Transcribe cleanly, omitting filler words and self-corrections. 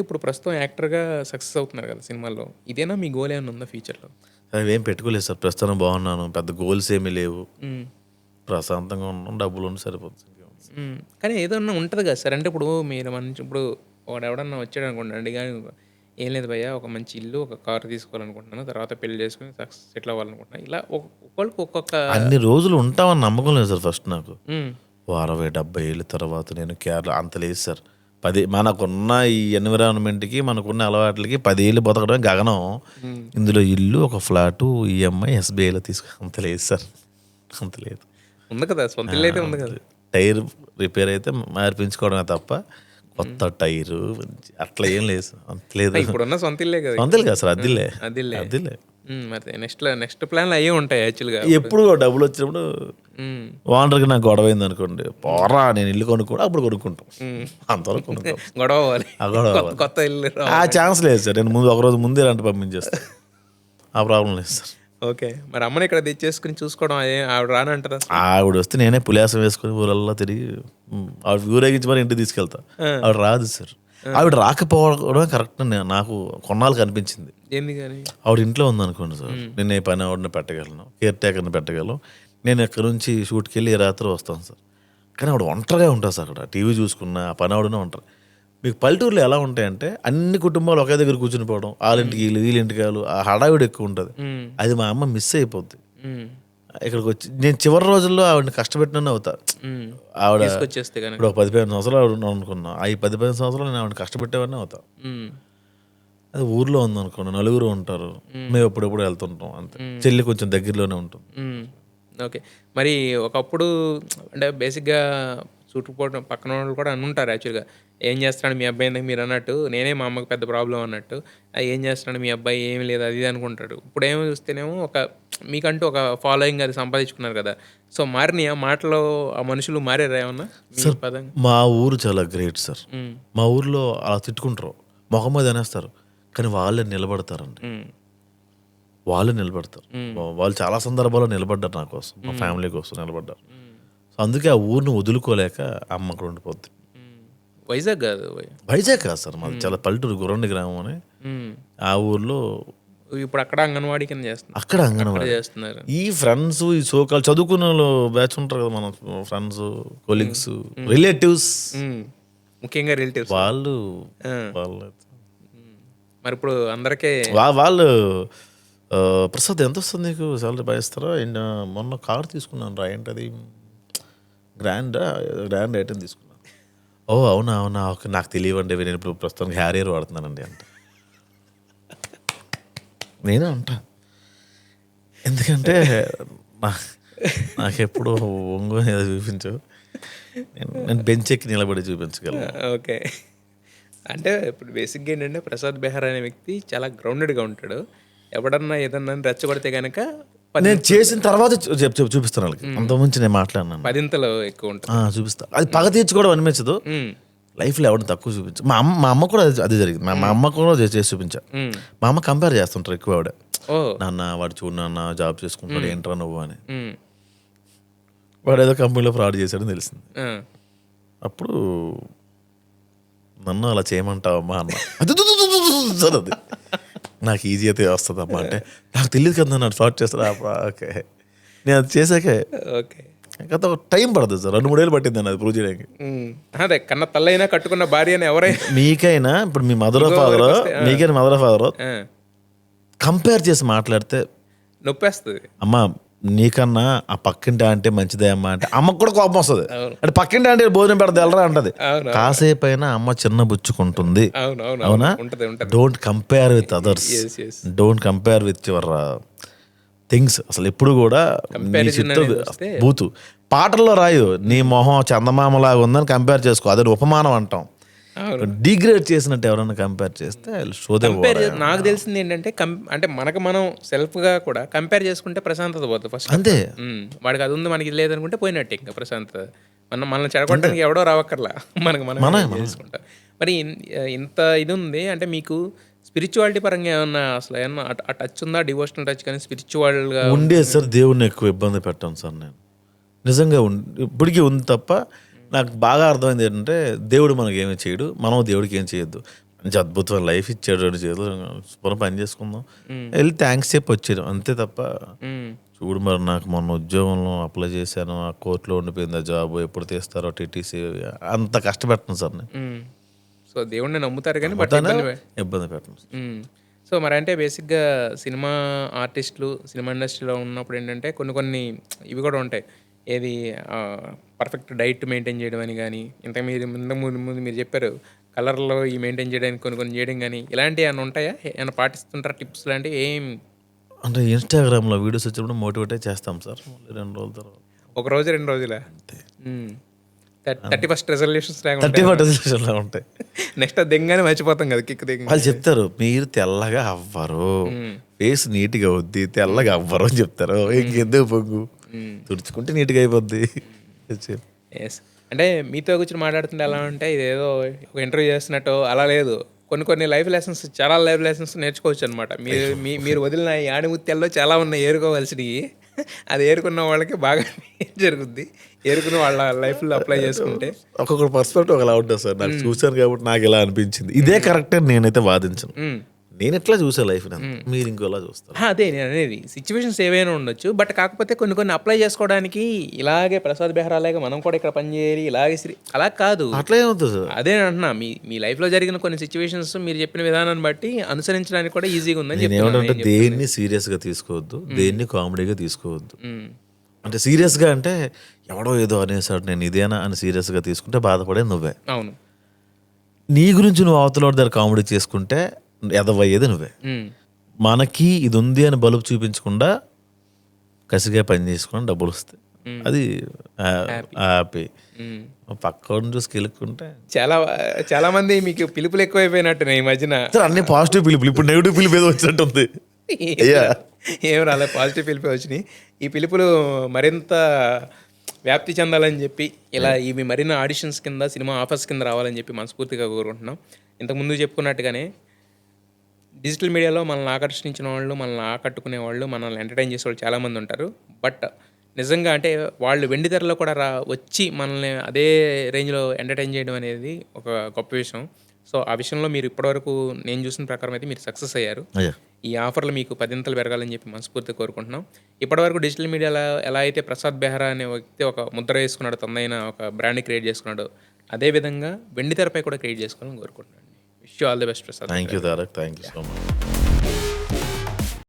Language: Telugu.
ఇప్పుడు ప్రస్తుతం యాక్టర్‌గా సక్సెస్ అవుతున్నారు కదా సినిమాల్లో. ఇదేనా మీ గోల్ ఏమన్నా ఉందా ఫ్యూచర్‌లో? అవేం పెట్టుకోలేదు సార్. ప్రస్తుతం బాగున్నాను. పెద్ద గోల్స్ ఏమీ లేవు. హ్మ్. ప్రశాంతంగా ఉన్నాం. డబ్బులుంటే సరిపోతుంది. ఇంకేముంది. హ్మ్. కానీ ఏదన్నా ఉంటది కదా సార్. అంటే ఇప్పుడు మీరు ఇప్పుడు వాడెవడన్నా వచ్చాడనుకోండి గాని "ఏం లేదు భయ్యా ఒక మంచి ఇల్లు, ఒక కారు తీసుకోవాలనుకుంటున్నాను. తర్వాత పెళ్లి చేసుకొని సెటిల్ అవ్వాలనుకుంటున్నా." ఇలా ఒక్కోళ్ళకి ఒక్కొక్క అన్ని రోజులు ఉంటామని నమ్మకం లేదు సార్ ఫస్ట్ నాకు. హ్మ్. ఓ 60, 70 ఏళ్ళ తర్వాత నేను కేరళ అంత లేదు సార్. 10 మనకున్న ఈ ఎన్విరాన్మెంట్‌కి, మనకున్న అలవాట్లకి 10 ఏళ్ళు బతకడమే గగనం. హ్మ్. ఇందులో ఇల్లు, ఒక ఫ్లాటు, ఈఎంఐ, ఎస్‌బీఐలో అంత లేదు సార్. అంత లేదు. ఉంది కదా! సొంత ఆ! ఇల్లు అయితే ఉంది కదా! టైర్ రిపేర్ అయితే మార్పించుకోవడమే తప్ప కొత్త టైరు అట్లా ఏం లేదు సార్. అంత లేదు. ఇప్పుడున్న సొంత ఇల్లే కదా! సొంతలు కాదు సార్. అద్దిల్లే. అద్దిల్లే. అద్దిల్లే. మరి నెక్స్ట్ ప్లాన్‌లు అయ్యే ఉంటాయి యాక్చువల్‌గా. ఎప్పుడు డబ్బులు వచ్చినప్పుడు హ్మ్. ఓనర్‌కి నాకు గొడవైంది అనుకోండి. పోరా నేను ఇల్లు కొనుక్కోవడం అప్పుడు కొనుక్కుంటాం. హ్మ్. అంతవరకు కొనుక్కోం. గొడవ అవ్వాలి. ఆ గొడవ కొత్త అవ్వాలి. కొత్త ఇల్లు ఆ రావాలి. ఛాన్స్ లేదు సార్. నేను ముందు ఒకరోజు ముందే రెంట్ పంపించేస్తాను. ఆ ప్రాబ్లం లేదు సార్. ఓకే. మరి అమ్మని ఇక్కడ తెచ్చేసుకొని చూసుకోవడం ఆవిడ రానంటారా అసలు? ఆవిడ వస్తే నేనే పులిహాసం వేసుకొని ఊరల్లా తిరిగి ఆవిడ ఊరేగించి మరి ఇంటికి తీసుకెళ్తా. ఆ! ఆవిడ రాదు సార్. ఆవిడ రాకపోవడం కరెక్ట్ నాకు కొన్నాళ్ళకి అనిపించింది. ఎందుకని? ఆవిడ ఇంట్లో ఉందనుకోండి సార్. నేను ఏ పని ఆవిడని పెట్టగలను. కేర్ టేకర్ని పెట్టగలను. నేను ఎక్కడి నుంచి షూట్కి వెళ్ళి ఏ రాత్రి వస్తాను సార్. కానీ ఆవిడ ఒంటరిగా ఉంటుంది సార్ అక్కడ. టీవీ చూసుకున్నా ఆ పని ఆవిడనే ఉంటారు. మీకు పల్లెటూరులో ఎలా ఉంటాయంటే అన్ని కుటుంబాలు ఒకే దగ్గర కూర్చుని పోవడం. వాళ్ళింటికి వీళ్ళింటికి వాళ్ళు ఆ హడావిడి ఎక్కువ ఉంటుంది. హ్మ్. అది మా అమ్మ మిస్ అయిపోద్ది. హ్మ్. ఇక్కడికి వచ్చి నేను చివరి రోజుల్లో ఆవిడని కష్టపెట్టిననే అవుతా. హ్మ్. ఆవిడ తీసుకొచ్చేస్తే గనక. ఇప్పుడు ఒక 15 సంవత్సరాలు ఆవిడ ఉన్నాం అనుకున్నా. ఆ 15 సంవత్సరాలు నేను ఆవిడని కష్టపెట్టేవాడినే అవుతా. హ్మ్. అది ఊర్లో ఉందనుకోండి నలుగురు ఉంటారు. మేము ఎప్పుడెప్పుడు వెళ్తుంటాం అంతే. చెల్లి కొంచెం దగ్గరలోనే ఉంటుంది. హ్మ్. ఓకే. మరి ఒకప్పుడు అంటే బేసిక్‌గా చుట్టుపక్కల పక్కనోళ్ళు కూడా అనుంటారు యాక్చువల్‌గా. "ఏం చేస్తున్నాడు మీ అబ్బాయి?" ఇందాక మీరన్నట్టు నేనే మా అమ్మకి పెద్ద ప్రాబ్లమ్ అన్నట్టు. "ఏం చేస్తున్నాడు మీ అబ్బాయి? ఏమి లేదు." అది ఇది అనుకుంటాడు. ఇప్పుడేమో చూస్తేనేమో మీకంటూ ఒక ఫాలోయింగ్ అది సంపాదించుకున్నారు కదా! సో, మారినాయా మాటలు ఆ మనుషులు మారారా ఏమన్నా మీ సార్ పదంగా? మా ఊరు చాలా గ్రేట్ సార్. హ్మ్. మా ఊర్లో అలా తిట్టుకుంటారు. మొహం మీద అనేస్తారు. కానీ వాళ్ళే నిలబడతారండి. హ్మ్. వాళ్ళు నిలబడతారు. హ్మ్. వాళ్ళు చాలా సందర్భాల్లో నిలబడ్డారు నా కోసం. మా హ్మ్. ఫ్యామిలీ కోసం నిలబడ్డారు. హ్మ్. సో, అందుకే ఆ ఊరిని వదులుకోలేక అమ్మ అక్కడ ఉండిపోద్ది. హ్మ్. వైజాగ్ గాదు. వైజాగ్ కాదు సార్ మాది చాలా పల్లెటూరు గుర్రండి గ్రామం అని. హ్మ్. ఆ ఊర్లో ఇప్పుడు అక్కడ అంగన్వాడీ కింద చేస్తున్నారు. అక్కడ అక్కడ అంగన్వాడీ. చేస్తున్నారు. ఈ ఫ్రెండ్స్ ఈ సోకాల్ చదువుకున్నోళ్ళు బ్యాచ్ ఉంటారు కదా మన ఫ్రెండ్స్, కొలీగ్స్, రిలేటివ్స్ హ్మ్. ముఖ్యంగా రిలేటివ్స్. వాళ్ళు ఆ! వాళ్ళు మరిప్పుడు అందరికీ వాళ్ళు ప్రసాద్ ఎంతొస్తుంది నీకు సాలరీ బాగా ఇస్తారా? మొన్న కార్ తీసుకున్నాను రా ఏంటది గ్రాండ్ ఐటెం తీసుకున్నాను. ఓ అవునా అవునా ఓకే నాకు తెలియవండి నేను ఇప్పుడు ప్రస్తుతానికి హ్యారియర్ వాడుతున్నానండి అంట. నేనే అంటా ఎందుకంటే నా నాకెప్పుడు ఒంగు ఏదో చూపించు నేను బెంచ్ ఎక్కి నిలబడి చూపించగలను. ఓకే. అంటే ఇప్పుడు బేసిక్‌గా ఏంటంటే ప్రసాద్ బెహ్రా అనే వ్యక్తి చాలా గ్రౌండెడ్‌గా ఉంటాడు. ఎవడన్నా ఏదన్నా రెచ్చగొడితే గనక నేను చేసిన తర్వాత చూపిస్తాను వాళ్ళకి. అంతకుమించి నేను మాట్లాడినాను. పదింతలు ఎక్కువుంటది. చూపిస్తా అది పగ తీర్చుకోవడం అనిపించదు. హ్మ్. లైఫ్‌లో ఎవరిని తక్కువ చూపించు. మా అమ్మ కూడా అదే జరిగింది. మా అమ్మ కూడా చేసి చూపించా. హ్మ్. మా అమ్మ కంపేర్ చేస్తుంటారు ఎక్కువ ఆవిడ. ఓహ్! నాన్న వాడు చూడు నాన్న జాబ్ చేసుకుంటాడు ఏంట్రా నువ్వు అని. హ్మ్. వాడు ఏదో కంపెనీలో ఫ్రాడ్ చేశాడని తెలిసింది. ఆ! అప్పుడు నన్ను అలా చేయమంటావమ్మా అన్న. సార్ అది నాకు ఈజీ అయితే వస్తుందమ్మా అంటే నాకు తెలియదు కదా నన్ను ఫ్రాడ్ చేస్తారా ఓకే నేను అది చేశాకే ఓకే. గత టైం పడుతుంది సార్ 2-3 ఏళ్ళు పట్టింది అది ప్రూవ్ చేయడానికి. హ్మ్. అదే కన్న తల్లైనా కట్టుకున్న భార్యని ఎవరైనా మీకైనా ఇప్పుడు మీ మదర్ ఇంకో ఫాదర్ వరకొస్తే ఆ! మీకైనా మదర్ ఫాదర్ ఆ! కంపేర్ చేసి మాట్లాడితే నొప్పేస్తది. అమ్మా నీకన్నా ఆ పక్కింటి అంటే మంచిదే అమ్మా అంటే అమ్మకు కూడా కోపం వస్తుంది. అవును. అంటే పక్కింటి అంటే భోజనం పెడతా వెళ్ళరా అంటది. అవునవును. కాసేపు అయినా అమ్మ చిన్న బుచ్చుకుంటుంది. అవునవును. అవునా? ఉంటది. ఉంటది. Don't compare with others. Yes. Yes. Don't compare with your things. అసలు ఎప్పుడు కూడా నీ కంపారిజన్ చుట్టూ అనేదొస్తే బూతు పాటల్లో రాయు నీ మొహం చందమామలాగా ఉందని కంపేర్ చేసుకో అదే ఉపమానం అంటాం. అవును. డిగ్రేడ్ చేసినట్టు ఎవరన్నా కంపేర్ చేస్తే షోదే నాకు తెలిసిందేంటంటే అంటే మనకు మనం సెల్ఫ్‌గా కూడా కంపేర్ చేసుకుంటే ప్రశాంతత పోతది ఫస్ట్ ఆఫ్ అంతే ఆల్. వాడికి అది ఉంది మనకి ఇది లేదనుకుంటే పోయినట్టే ఇంకా ప్రశాంతత. మనల్ని అంతే చెడగొట్టడానికి ఎవడో రావక్కర్లా. మనకు మనమే మనం చేసుకుంటాం. మరి ఇంత ఇది ఉంది అంటే మీకు స్పిరిచువాలిటీ పరంగా ఏమన్నా ఆ టచ్ ఉందా? డివోషనల్ టచ్ కానీ స్పిరిచువల్‌గా ఉండేది సార్ దేవుడిని ఎక్కువ ఇబ్బంది పెట్టాను సార్ నేను నిజంగా ఇప్పటికీ ఉంది తప్ప నాకు బాగా అర్థమైంది ఏంటంటే దేవుడు మనకి ఏమీ చేయడు మనం దేవుడికి ఏం చేయొద్దు మంచి అద్భుతమైన లైఫ్ ఇచ్చాడు వాడి చేతిలో, శుభ్రం పని చేసుకుందాం, వెళ్ళి థ్యాంక్స్ చెప్పి వచ్చాడు అంతే తప్ప. చూడు మరి నాకు మొన్న ఉద్యోగంలో అప్లై చేశాను, ఆ కోర్టులో ఉండిపోయింది ఆ జాబ్, ఎప్పుడు తీస్తారో టీటీసీ, అంత కష్టపెట్టను సార్ నేను. సో దేవుడిని నమ్ముతారు కానీ బట్ ఇబ్బంది పెట్టను. సో మరి అంటే బేసిక్గా సినిమా ఆర్టిస్టులు సినిమా ఇండస్ట్రీలో ఉన్నప్పుడు ఏంటంటే కొన్ని ఇవి కూడా ఉంటాయి. ఏది పర్ఫెక్ట్ డైట్ మెయింటైన్ చేయడం అని కానీ, ఇంత ముందు మీరు చెప్పారు కలర్లో ఈ మెయింటైన్ చేయడానికి కొన్ని చేయడం కానీ, ఇలాంటివి ఏమైనా ఉంటాయా? ఏమైనా పాటిస్తుంటారా టిప్స్ లాంటివి ఏం? అంటే ఇన్స్టాగ్రామ్లో వీడియోస్ వచ్చినప్పుడు మోటివేటే చేస్తాం సార్. 2 రోజుల తర్వాత ఒక రోజు 2 రోజులా? అంతే. 31st రెజల్యూషన్స్ 30 ఉంటాయి. నెక్స్ట్ అది దిగగానే మర్చిపోతాం కదా కిక్ దిగ. వాళ్ళు చెప్తారు మీరు తెల్లగా అవ్వరు, ఫేస్ నీట్గా అవుద్ది, తెల్లగా అవ్వరు అని చెప్తారు. ఇంకెందుకు పొంగు, తుడుచుకుంటే నీట్గా అయిపోద్ది. ఎస్. అంటే మీతో కూర్చొని మాట్లాడుతుంటే ఎలా అంటే ఇదేదో ఒక ఇంటర్వ్యూ చేస్తున్నట్టు అలా లేదు. కొన్ని లైఫ్ లెసన్స్, చాలా లైఫ్ లెసన్స్ నేర్చుకోవచ్చు అనమాట. మీరు వదిలిన ఈ ఆణిముత్యాల్లో చాలా ఉన్నాయి ఏరుకోవాల్సినవి. అది ఏరుకున్న వాళ్ళకి బాగా జరుగుద్ది, ఏరుకున్న వాళ్ళ లైఫ్లో అప్లై చేసుకుంటే. ఒక్కొక్క పర్స్పెక్టివ్ ఒకలా ఉంటుంది సార్. నాకు చూశాను కాబట్టి నాకు ఇలా అనిపించింది, ఇదే కరెక్ట్ అని నేనైతే వాదించను. నేను ఎట్లా చూసా లైఫ్, మీరు ఇంకోలా చూస్తారు. అదే నేను అనేది, సిచ్యువేషన్స్ ఏవైనా ఉండొచ్చు, బట్ కాకపోతే కొన్ని అప్లై చేసుకోవడానికి ఇలాగే ప్రసాద్ బెహ్రాలాగా మనం కూడా ఇక్కడ పనిచేయాలి, ఇలాగే అలా కాదు. అట్లా ఏమవుతుంది సార్, అదే అంటున్నా, మీ లైఫ్లో జరిగిన కొన్ని సిచ్యువేషన్స్ మీరు చెప్పిన విధానాన్ని బట్టి అనుసరించడానికి కూడా ఈజీగా ఉందని నేను ఏమంటే దేన్ని సీరియస్గా తీసుకోవద్దు, దేన్ని కామెడీగా తీసుకోవద్దు. అంటే సీరియస్గా అంటే ఎవడో ఏదో అనేసాడు నేను ఇదేనా అని సీరియస్గా తీసుకుంటే బాధపడే నువ్వే. అవును. నీ గురించి నువ్వు అవతల దగ్గర కామెడీ చేసుకుంటే ఎదవయ్యేది నువ్వే. మనకి ఇది ఉంది అని బలుపు చూపించకుండా కసిగా పని చేసుకుని డబ్బులు వస్తాయి, అది హ్యాపీ. పక్కన చూసి కెలుక్కుంటే చాలా మంది మీకు పిలుపులు ఎక్కువైపోయినట్టు ఈ మధ్యన. అన్ని పాజిటివ్ పిలుపులు, ఇప్పుడు నెగిటివ్ పిలుపు ఏదో వచ్చినట్టుంది. ఏం రాలే, పాజిటివ్ పిలిపే వచ్చినాయి. ఈ పిలుపులు మరింత వ్యాప్తి చెందాలని చెప్పి ఇలా ఇవి మరిన్ని ఆడిషన్స్ కింద, సినిమా ఆఫర్స్ కింద రావాలని చెప్పి మనస్ఫూర్తిగా కోరుకుంటున్నాం. ఇంతకుముందు చెప్పుకున్నట్టుగానే డిజిటల్ మీడియాలో మనల్ని ఆకర్షించిన వాళ్ళు, మనల్ని ఆకట్టుకునే వాళ్ళు, మనల్ని ఎంటర్టైన్ చేసే వాళ్ళు చాలామంది ఉంటారు. బట్ నిజంగా అంటే వాళ్ళు వెండి తెరలో కూడా వచ్చి మనల్ని అదే రేంజ్లో ఎంటర్టైన్ చేయడం అనేది ఒక గొప్ప విషయం. సో ఆ విషయంలో మీరు ఇప్పటివరకు నేను చూసిన ప్రకారం అయితే మీరు సక్సెస్ అయ్యారు. ఈ ఆఫర్లు మీకు 10 పెరగాలని చెప్పి మనస్ఫూర్తిగా కోరుకుంటున్నాం. ఇప్పటివరకు డిజిటల్ మీడియాలో ఎలా అయితే ప్రసాద్ బెహ్రా అనే వ్యక్తి ఒక ముద్ర వేసుకున్నాడు, తొందైన ఒక బ్రాండ్ క్రియేట్ చేసుకున్నాడు, అదేవిధంగా వెండి తెరపై కూడా క్రియేట్ చేసుకోవాలని కోరుకుంటున్నాను. Wish you all the best Prasad. Thank you Tarak, thank you so much.